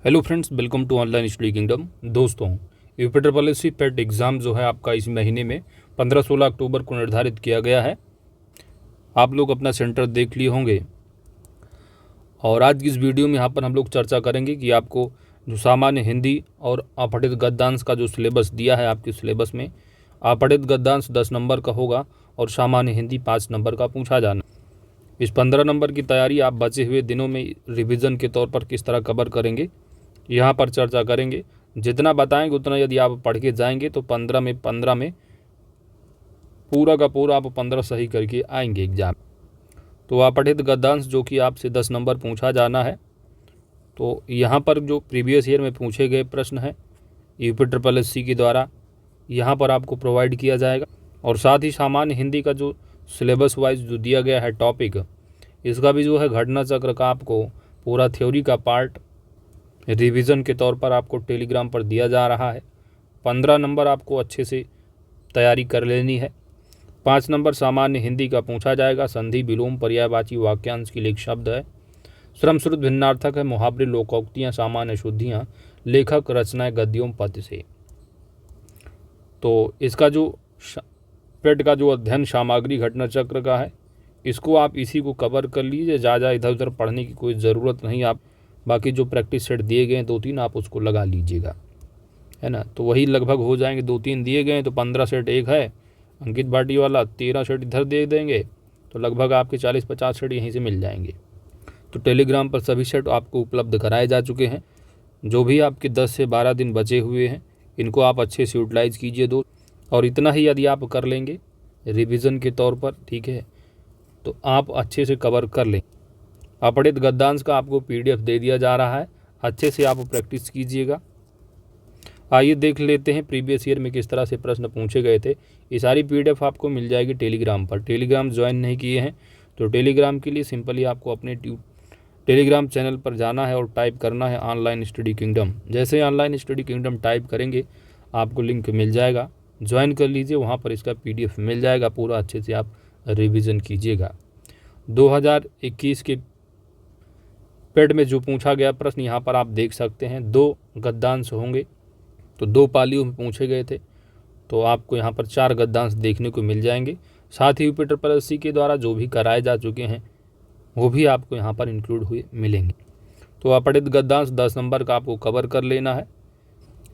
Hello friends, welcome to online study kingdom. दोस्तों, UP triple S C PET exam जो है आपका इस महीने में 15-16 अक्टूबर को निर्धारित किया गया है। आप लोग अपना सेंटर देख लिए होंगे और आज की इस वीडियो में यहाँ पर हम लोग चर्चा करेंगे कि आपको जो सामान्य हिंदी और अपठित गद्यांश का जो सिलेबस दिया है आपके सिलेबस में, अपठित गद्यांश 10 नंबर का होगा और सामान्य हिंदी 5 नंबर का पूछा जाना। इस 15 नंबर की तैयारी आप बचे हुए दिनों में रिवीजन के तौर पर किस तरह कवर करेंगे, यहाँ पर चर्चा करेंगे। जितना बताएंगे उतना यदि आप पढ़ के जाएंगे तो 15 में पूरा का पूरा आप 15 सही करके आएंगे एग्जाम। तो अपठित गद्यांश जो कि आपसे 10 नंबर पूछा जाना है, तो यहाँ पर जो प्रीवियस ईयर में पूछे गए प्रश्न हैं यूपी ट्रिपल एस सी के द्वारा यहाँ पर आपको प्रोवाइड किया जाएगा। और साथ ही सामान्य हिंदी का जो सिलेबस वाइज जो दिया गया है टॉपिक, इसका भी जो है घटना चक्र का आपको पूरा थ्योरी का पार्ट रिवीजन के तौर पर आपको टेलीग्राम पर दिया जा रहा है। 15 नंबर आपको अच्छे से तैयारी कर लेनी है। 5 नंबर सामान्य हिंदी का पूछा जाएगा। संधि, विलोम, पर्यायवाची, वाक्यांश के लिए एक शब्द है, श्रम श्रुत भिन्नार्थक है, मुहावरे, लोकोक्तियाँ, सामान्य शुद्धियाँ, लेखक, रचनाएं, गद्यों, पद्य से। तो इसका जो पेट का जो अध्ययन सामग्री घटना चक्र का है, इसको आप इसी को कवर कर लीजिए। ज़्यादा इधर उधर पढ़ने की कोई ज़रूरत नहीं। आप बाकी जो प्रैक्टिस सेट दिए गए हैं 2-3 आप उसको लगा लीजिएगा, है ना। तो वही लगभग हो जाएंगे। 2-3 दिए गए हैं तो 15 सेट एक है अंकित भाटी वाला, 13 सेट इधर दे देंगे तो लगभग आपके 40-50 सेट यहीं से मिल जाएंगे। तो टेलीग्राम पर सभी सेट आपको उपलब्ध कराए जा चुके हैं। जो भी आपके 10 से 12 दिन बचे हुए हैं इनको आप अच्छे से यूटिलाइज़ कीजिए दोस्त। और इतना ही यदि आप कर लेंगे रिवीजन के तौर पर, ठीक है, तो आप अच्छे से कवर कर लें। अपठित गद्यांश का आपको PDF दे दिया जा रहा है, अच्छे से आप प्रैक्टिस कीजिएगा। आइए देख लेते हैं प्रीवियस ईयर में किस तरह से प्रश्न पूछे गए थे। ये सारी PDF आपको मिल जाएगी टेलीग्राम पर। टेलीग्राम ज्वाइन नहीं किए हैं तो टेलीग्राम के लिए सिंपली आपको अपने टेलीग्राम चैनल पर जाना है और टाइप करना है ऑनलाइन स्टडी किंगडम। जैसे ऑनलाइन स्टडी किंगडम टाइप करेंगे आपको लिंक मिल जाएगा, ज्वाइन कर लीजिए। वहाँ पर इसका PDF मिल जाएगा, पूरा अच्छे से आप रिविज़न कीजिएगा। 2021 के पेड में जो पूछा गया प्रश्न यहाँ पर आप देख सकते हैं। 2 गद्यांश होंगे तो 2 पालियों में पूछे गए थे, तो आपको यहाँ पर 4 गद्यांश देखने को मिल जाएंगे। साथ ही यूपी ट्रिपल एस सी के द्वारा जो भी कराए जा चुके हैं वो भी आपको यहाँ पर इंक्लूड हुए मिलेंगे। तो अपठित गद्यांश 10 नंबर का आपको कवर कर लेना है।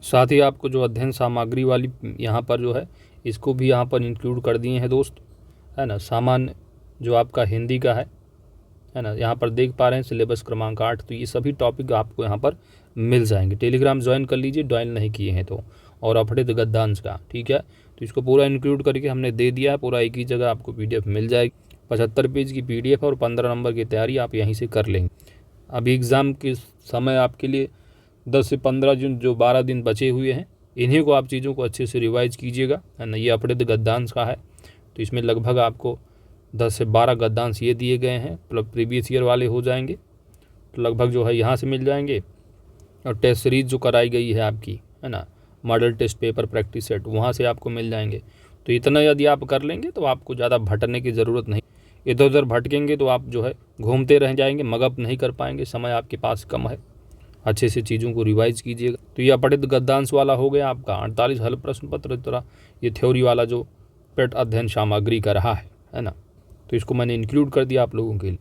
साथ ही आपको जो अध्ययन सामग्री वाली यहाँ पर जो है इसको भी यहाँ पर इंक्लूड कर दिए हैं दोस्त, है ना। सामान्य जो आपका हिंदी का है ना, यहाँ पर देख पा रहे हैं सिलेबस क्रमांक 8। तो ये सभी टॉपिक आपको यहाँ पर मिल जाएंगे। टेलीग्राम ज्वाइन कर लीजिए, ज्वाइन नहीं किए हैं तो। और अपठित गद्यांश का, ठीक है, तो इसको पूरा इंक्लूड करके हमने दे दिया है। पूरा एक ही जगह आपको PDF मिल जाएगी। 75 पेज की PDF और 15 नंबर की तैयारी आप यहीं से कर लेंगे। अभी एग्ज़ाम के समय आपके लिए 10 से 15 जून जो 12 दिन बचे हुए हैं, इन्हीं को आप चीज़ों को अच्छे से रिवाइज कीजिएगा, है ना। ये अपठित गद्यांश का है तो इसमें लगभग आपको 10 से 12 गद्यांश ये दिए गए हैं, मतलब प्रीवियस ईयर वाले हो जाएंगे। तो लगभग जो है यहाँ से मिल जाएंगे। और टेस्ट सीरीज जो कराई गई है आपकी, है ना, model test paper practice set, वहाँ से आपको मिल जाएंगे। तो इतना यदि आप कर लेंगे तो आपको ज़्यादा भटकने की ज़रूरत नहीं। इधर उधर भटकेंगे तो आप जो है घूमते रह जाएंगे, मगअप नहीं कर पाएंगे, समय आपके पास कम है। अच्छे से चीज़ों को रिवाइज कीजिएगा। तो ये अपठित गद्यांश वाला हो गया आपका 48 हल प्रश्न पत्र तरह। ये थ्योरी वाला जो पेट अध्ययन सामग्री का रहा है ना, तो इसको मैंने इंक्लूड कर दिया आप लोगों के लिए।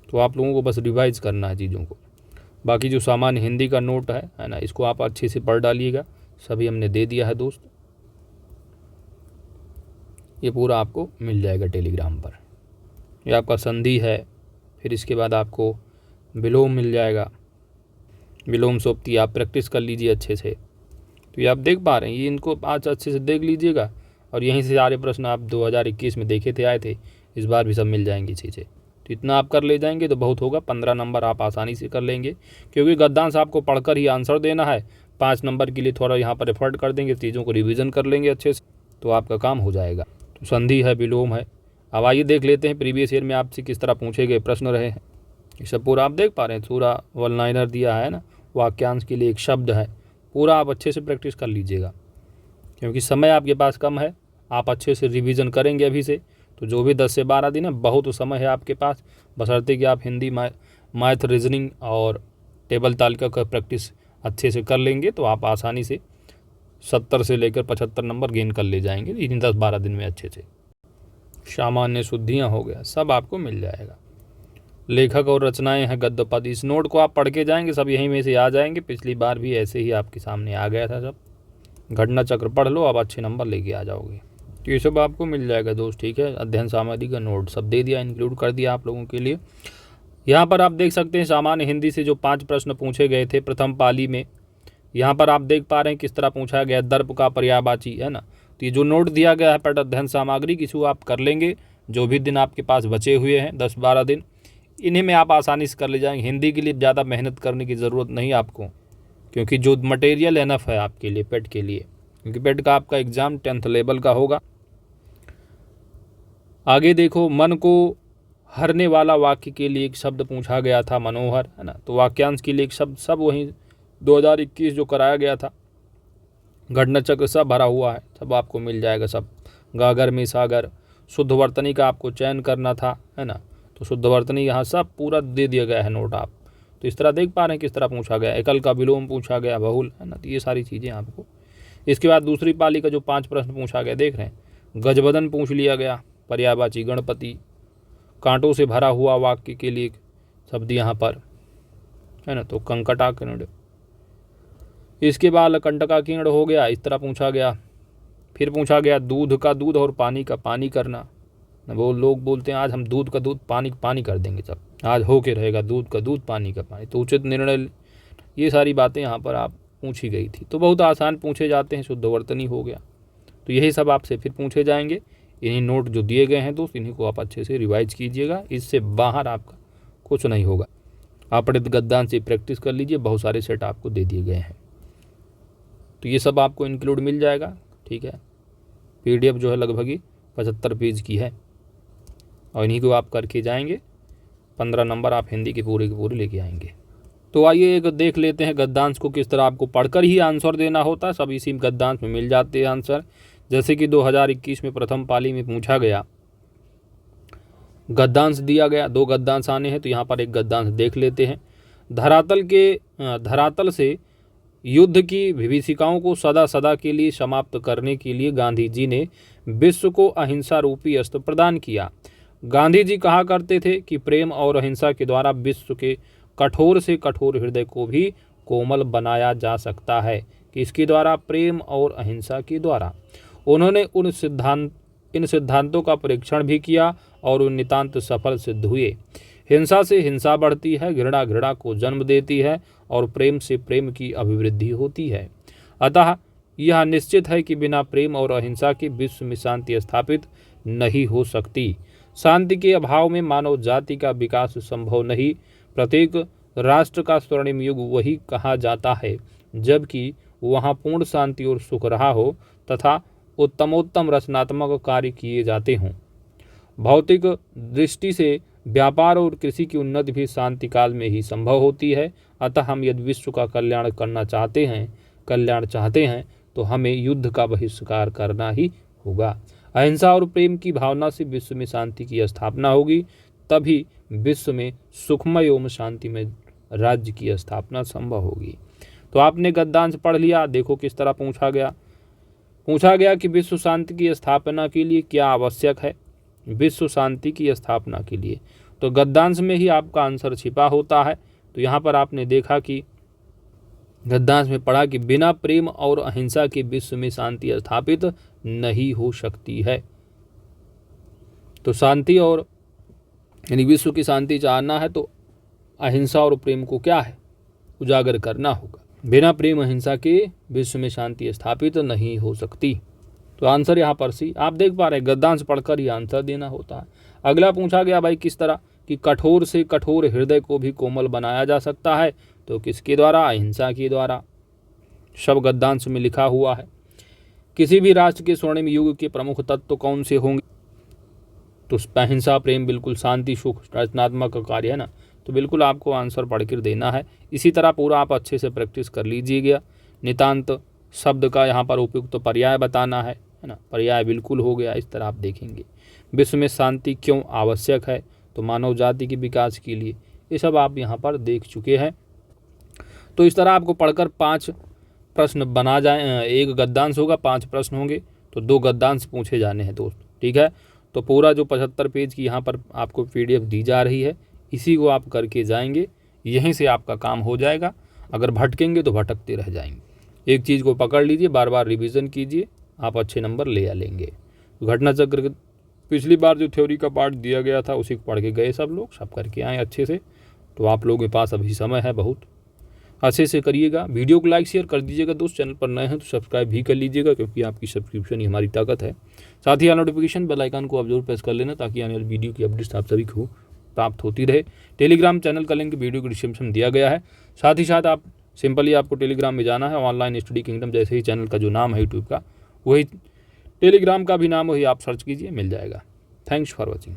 तो आप लोगों को बस रिवाइज करना है चीज़ों को। बाकी जो सामान्य हिंदी का नोट है ना, इसको आप अच्छे से पढ़ डालिएगा। सभी हमने दे दिया है दोस्त, ये पूरा आपको मिल जाएगा टेलीग्राम पर। ये आपका संधि है, फिर इसके बाद आपको विलोम मिल जाएगा, विलोम सोप्ती आप प्रैक्टिस कर लीजिए अच्छे से। तो ये आप देख पा रहे हैं, ये इनको आज अच्छे से देख लीजिएगा। और यहीं से सारे प्रश्न आप 2021 में देखे थे, आए थे, इस बार भी सब मिल जाएंगी चीज़ें। तो इतना आप कर ले जाएंगे तो बहुत होगा। 15 नंबर आप आसानी से कर लेंगे, क्योंकि गद्यांश आपको पढ़कर ही आंसर देना है। 5 नंबर के लिए थोड़ा यहाँ पर एफर्ट कर देंगे, चीज़ों को रिविज़न कर लेंगे अच्छे से, तो आपका काम हो जाएगा। तो संधि है, विलोम है। अब आइए देख लेते हैं प्रीवियस ईयर में आपसे किस तरह पूछे गए प्रश्न रहे हैं। ये सब पूरा आप देख पा रहे हैं, पूरा वन लाइनर दिया है ना, वाक्यांश के लिए एक शब्द है। पूरा आप अच्छे से प्रैक्टिस कर लीजिएगा, क्योंकि समय आपके पास कम है। आप अच्छे से रिवीजन करेंगे अभी से तो जो भी 10 से 12 दिन है बहुत समय है आपके पास, बशर्ते कि आप हिंदी, मैथ, रीजनिंग और टेबल तालिका का प्रैक्टिस अच्छे से कर लेंगे तो आप आसानी से 70 से लेकर 75 नंबर गेन कर ले जाएंगे इन 10-12 दिन में अच्छे से। सामान्य शुद्धियाँ हो गया, सब आपको मिल जाएगा। लेखक और रचनाएं हैं गद्य पद, इस नोट को आप पढ़ के जाएंगे, सब यहीं में से आ जाएंगे। पिछली बार भी ऐसे ही आपके सामने आ गया था सब। घटना चक्र पढ़ लो, आप अच्छे नंबर लेके आ जाओगे। तो ये सब आपको मिल जाएगा दोस्त, ठीक है। अध्ययन सामग्री का नोट सब दे दिया, इंक्लूड कर दिया आप लोगों के लिए। यहाँ पर आप देख सकते हैं सामान्य हिंदी से जो 5 प्रश्न पूछे गए थे प्रथम पाली में, यहाँ पर आप देख पा रहे हैं किस तरह पूछा गया। दर्प का पर्यायवाची है ना, तो ये जो नोट दिया गया है पठ अध्ययन सामग्री, किसी को आप कर लेंगे। जो भी दिन आपके पास बचे हुए हैं 10-12 दिन, इन्हीं में आप आसानी से कर ले जाएंगे। हिंदी के लिए ज़्यादा मेहनत करने की ज़रूरत नहीं आपको, क्योंकि जो मटेरियल एनफ है आपके लिए पेट के लिए, क्योंकि पेट का आपका एग्ज़ाम 10th लेवल का होगा। आगे देखो, मन को हरने वाला वाक्य के लिए एक शब्द पूछा गया था, मनोहर है ना, तो वाक्यांश के लिए एक शब्द, सब वहीं 2021 जो कराया गया था घटना चक्र सब भरा हुआ है, सब आपको मिल जाएगा सब। गागर में सागर, शुद्ध वर्तनी का आपको चयन करना था है ना, तो शुद्ध वर्तनी यहाँ सब पूरा दे दिया गया है नोट आप। तो इस तरह देख पा रहे हैं किस तरह पूछा गया। एकल का विलोम पूछा गया, बहुल है ना, तो ये सारी चीज़ें आपको। इसके बाद दूसरी पाली का जो 5 प्रश्न पूछा गया देख रहे हैं। गजबदन पूछ लिया गया, पर्यायवाची गणपति। कांटों से भरा हुआ वाक्य के लिए शब्द यहाँ पर है ना, तो कंकटाकीर्ण। इसके बाद कंटकाकीर्ण हो गया, इस तरह पूछा गया। फिर पूछा गया दूध का दूध और पानी का पानी करना। वो लोग बोलते हैं आज हम दूध का दूध पानी कर देंगे, सब आज हो के रहेगा दूध का दूध पानी का पानी, तो उचित निर्णय। ये सारी बातें यहाँ पर आप पूछी गई थी, तो बहुत आसान पूछे जाते हैं। शुद्ध वर्तनी हो गया, तो यही सब आपसे फिर पूछे जाएंगे। इन्हीं नोट जो दिए गए हैं दोस्त, इन्हीं को आप अच्छे से रिवाइज कीजिएगा, इससे बाहर आपका कुछ नहीं होगा। आप गद्यांश से प्रैक्टिस कर लीजिए, बहुत सारे सेट आपको दे दिए गए हैं, तो ये सब आपको इंक्लूड मिल जाएगा, ठीक है। PDF जो है लगभग 75 पेज की है, और इन्हीं को आप करके जाएंगे। 15 नंबर आप हिंदी के पूरे लेके आएंगे। तो आइए एक देख लेते हैं गद्यांश को किस तरह आपको पढ़कर ही आंसर देना होता है। सब इसी गद्यांश में मिल जाते हैं आंसर। जैसे कि 2021 में प्रथम पाली में पूछा गया, गद्यांश दिया गया, 2 गद्यांश आने हैं, तो यहाँ पर एक गद्यांश देख लेते हैं। धरातल से युद्ध की विभीषिकाओं को सदा सदा के लिए समाप्त करने के लिए गांधी जी ने विश्व को अहिंसा रूपी अस्त्र प्रदान किया। गांधी जी कहा करते थे कि प्रेम और अहिंसा के द्वारा विश्व के कठोर से कठोर हृदय को भी कोमल बनाया जा सकता है। कि इसके द्वारा, प्रेम और अहिंसा के द्वारा। उन्होंने इन सिद्धांतों का परीक्षण भी किया और उन नितांत सफल सिद्ध हुए। हिंसा से हिंसा बढ़ती है, घृणा घृणा को जन्म देती है और प्रेम से प्रेम की अभिवृद्धि होती है। अतः यह निश्चित है कि बिना प्रेम और अहिंसा के विश्व में शांति स्थापित नहीं हो सकती। शांति के अभाव में मानव जाति का विकास संभव नहीं। प्रत्येक राष्ट्र का स्वर्णिम युग वही कहा जाता है जबकि वहाँ पूर्ण शांति और सुख रहा हो तथा उत्तमोत्तम रचनात्मक कार्य किए जाते हों। भौतिक दृष्टि से व्यापार और कृषि की उन्नति भी शांति काल में ही संभव होती है। अतः हम यदि विश्व का कल्याण चाहते हैं तो हमें युद्ध का बहिष्कार करना ही होगा। अहिंसा और प्रेम की भावना से विश्व में शांति की स्थापना होगी, तभी विश्व में सुखमय एवं शांतिमय राज्य की स्थापना संभव होगी। तो आपने गद्यांश पढ़ लिया। देखो किस तरह पूछा गया कि विश्व शांति की स्थापना के लिए क्या आवश्यक है। विश्व शांति की स्थापना के लिए तो गद्यांश में ही आपका आंसर छिपा होता है। तो यहाँ पर आपने देखा कि गद्यांश में पढ़ा कि बिना प्रेम और अहिंसा के विश्व में शांति स्थापित नहीं हो सकती है। तो शांति और यानी विश्व की शांति चाहना है तो अहिंसा और प्रेम को क्या है, उजागर करना होगा। बिना प्रेम अहिंसा के विश्व में शांति स्थापित नहीं हो सकती। तो आंसर यहाँ पर सी आप देख पा रहे हैं, गद्यांश पढ़कर ही आंसर देना होता है। अगला पूछा गया भाई किस तरह कि कठोर से कठोर हृदय को भी कोमल बनाया जा सकता है। तो किसके द्वारा, अहिंसा के द्वारा। सब गद्यांश में लिखा हुआ है। किसी भी राष्ट्र के स्वर्णिम युग के प्रमुख तत्व कौन से होंगे, तो अहिंसा, प्रेम, बिल्कुल शांति, सुख, रचनात्मक कार्य है ना। तो बिल्कुल आपको आंसर पढ़ कर देना है। इसी तरह पूरा आप अच्छे से प्रैक्टिस कर लीजिएगा। नितांत शब्द का यहाँ पर उपयुक्त पर्याय बताना है ना, पर्याय बिल्कुल हो गया। इस तरह आप देखेंगे। विश्व में शांति क्यों आवश्यक है, तो मानव जाति के विकास के लिए। ये सब आप यहाँ पर देख चुके हैं। तो इस तरह आपको पढ़कर 5 प्रश्न बना जाए, एक गद्यांश होगा, 5 प्रश्न होंगे, तो 2 गद्यांश पूछे जाने हैं दोस्त, ठीक है। तो पूरा जो 75 पेज की यहाँ पर आपको PDF दी जा रही है, इसी को आप करके जाएंगे, यहीं से आपका काम हो जाएगा। अगर भटकेंगे तो भटकते रह जाएंगे। एक चीज़ को पकड़ लीजिए, बार बार रिवीजन कीजिए, आप अच्छे नंबर ले लेंगे। घटना चक्र पिछली बार जो थ्योरी का पार्ट दिया गया था उसी को पढ़ के गए सब लोग, सब करके आए अच्छे से। तो आप लोगों के पास अभी समय है, बहुत अच्छे से करिएगा। वीडियो को लाइक शेयर कर दीजिएगा दोस्त, चैनल पर नए हैं तो सब्सक्राइब भी कर लीजिएगा, क्योंकि आपकी सब्सक्रिप्शन ही हमारी ताकत है। साथ ही नोटिफिकेशन बेल आइकन को आप जरूर प्रेस कर लेना, ताकि आने वाली वीडियो की अपडेट्स आप सभी को प्राप्त होती रहे। टेलीग्राम चैनल का लिंक वीडियो को डिस्क्रिप्शन में दिया गया है। साथ ही साथ आप सिंपली आपको टेलीग्राम में जाना है, ऑनलाइन स्टडी किंगडम जैसे ही चैनल का जो नाम है यूट्यूब का, वही टेलीग्राम का भी नाम वही आप सर्च कीजिए, मिल जाएगा। Thanks for watching.